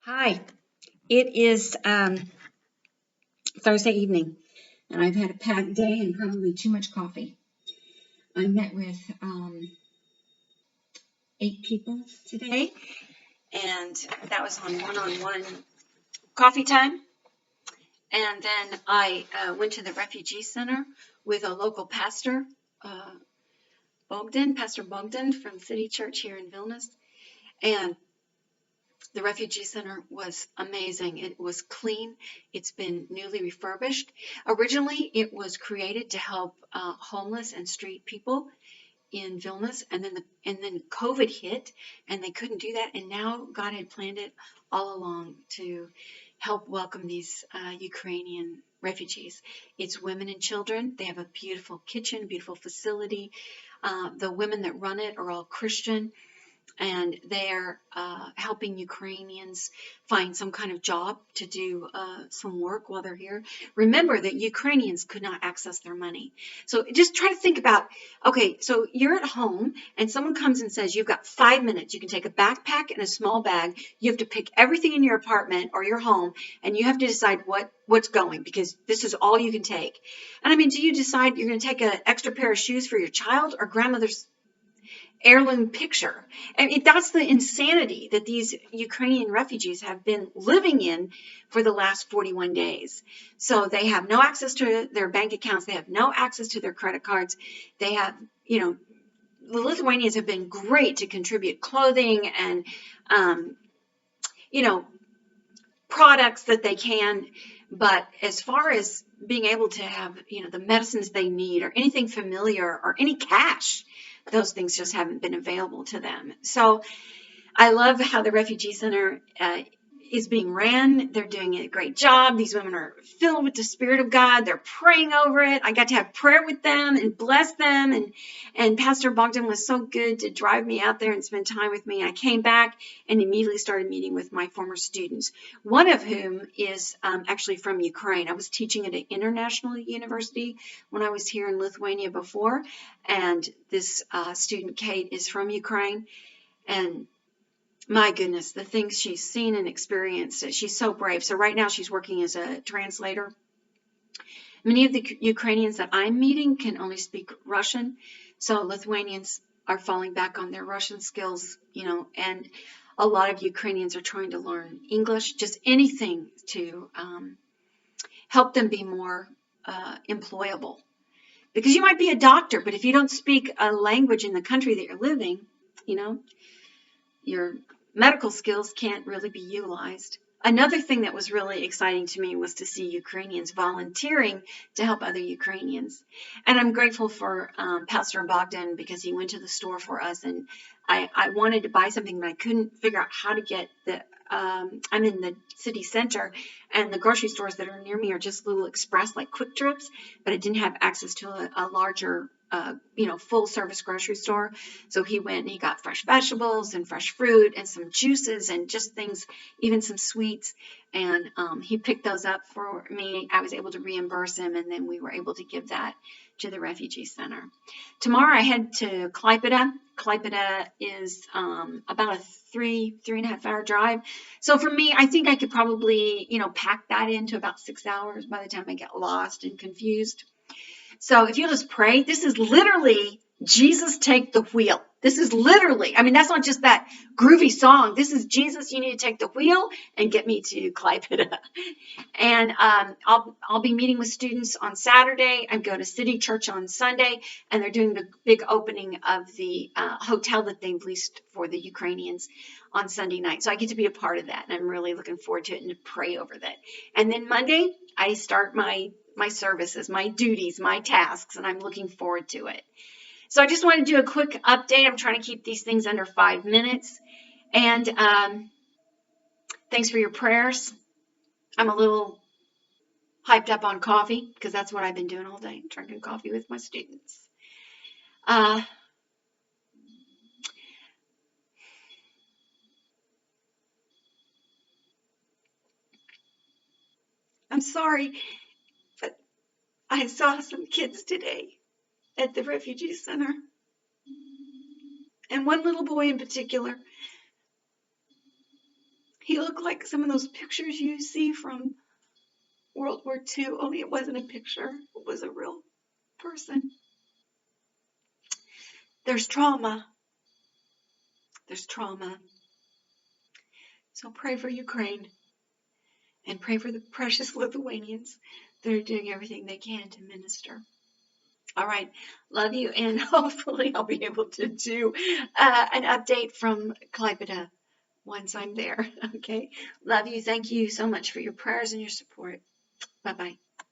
Hi, it is Thursday evening, and I've had a packed day and probably too much coffee. I met with 8 people today, and that was on one-on-one coffee time. And then I went to the refugee center with a local pastor, uh, Pastor Bogdan from City Church here in Vilnius. And the refugee center was amazing. It was clean. It's been newly refurbished. Originally, it was created to help homeless and street people in Vilnius, and then COVID hit, and they couldn't do that. And now God had planned it all along to help welcome these Ukrainian refugees. It's women and children. They have a beautiful kitchen, beautiful facility. The women that run it are all Christian, and they're helping Ukrainians find some kind of job to do some work while they're here. Remember that Ukrainians could not access their money. So just try to think about, okay, so you're at home and someone comes and says, you've got 5 minutes. You can take a backpack and a small bag. You have to pick everything in your apartment or your home, and you have to decide what's going, because this is all you can take. And I mean, do you decide you're going to take an extra pair of shoes for your child or grandmother's heirloom picture? I mean, that's the insanity that these Ukrainian refugees have been living in for the last 41 days. So they have no access to their bank accounts. They have no access to their credit cards. They have, the Lithuanians have been great to contribute clothing and, um, you know, products that they can. But as far as being able to have, the medicines they need or anything familiar or any cash, those things just haven't been available to them. So I love how the refugee center is being ran. They're doing a great job. These women are filled with the Spirit of God. They're praying over it. I got to have prayer with them and bless them. And Pastor Bogdan was so good to drive me out there and spend time with me. I came back and immediately started meeting with my former students, one of whom is actually from Ukraine. I was teaching at an international university when I was here in Lithuania before. And this student, Kate, is from Ukraine. And my goodness, the things she's seen and experienced, she's so brave. So right now she's working as a translator. Many of the Ukrainians that I'm meeting can only speak Russian, so Lithuanians are falling back on their Russian skills, and a lot of Ukrainians are trying to learn English, just anything to help them be more employable. Because you might be a doctor, but if you don't speak a language in the country that you're living, your medical skills can't really be utilized. Another thing that was really exciting to me was to see Ukrainians volunteering to help other Ukrainians. And I'm grateful for Pastor Bogdan, because he went to the store for us, and I wanted to buy something, but I couldn't figure out how to get I'm in the city center, and the grocery stores that are near me are just little express, like Quick Trips, but I didn't have access to a larger full service grocery store. So he went and he got fresh vegetables and fresh fruit and some juices and just things, even some sweets. And he picked those up for me. I was able to reimburse him, and then we were able to give that to the refugee center. Tomorrow I head to Klaipėda. Klaipėda is about a 3.5 hour drive. So for me, I think I could probably, pack that into about 6 hours by the time I get lost and confused. So if you just pray, this is literally Jesus take the wheel. This is literally, that's not just that groovy song. This is Jesus, you need to take the wheel and get me to Klaipėda. And I'll be meeting with students on Saturday. I go to City Church on Sunday, and they're doing the big opening of the hotel that they've leased for the Ukrainians on Sunday night. So I get to be a part of that, and I'm really looking forward to it and to pray over that. And then Monday, I start my services, my duties, my tasks, and I'm looking forward to it. So I just want to do a quick update. I'm trying to keep these things under 5 minutes. And thanks for your prayers. I'm a little hyped up on coffee, because that's what I've been doing all day, drinking coffee with my students. I'm sorry, but I saw some kids today at the refugee center. And one little boy in particular, He looked like some of those pictures you see from World War II, only it wasn't a picture. It was a real person. There's trauma. There's trauma. So pray for Ukraine and pray for the precious Lithuanians that are doing everything they can to minister. All right. Love you. And hopefully I'll be able to do an update from Klaipeda once I'm there. Okay. Love you. Thank you so much for your prayers and your support. Bye-bye.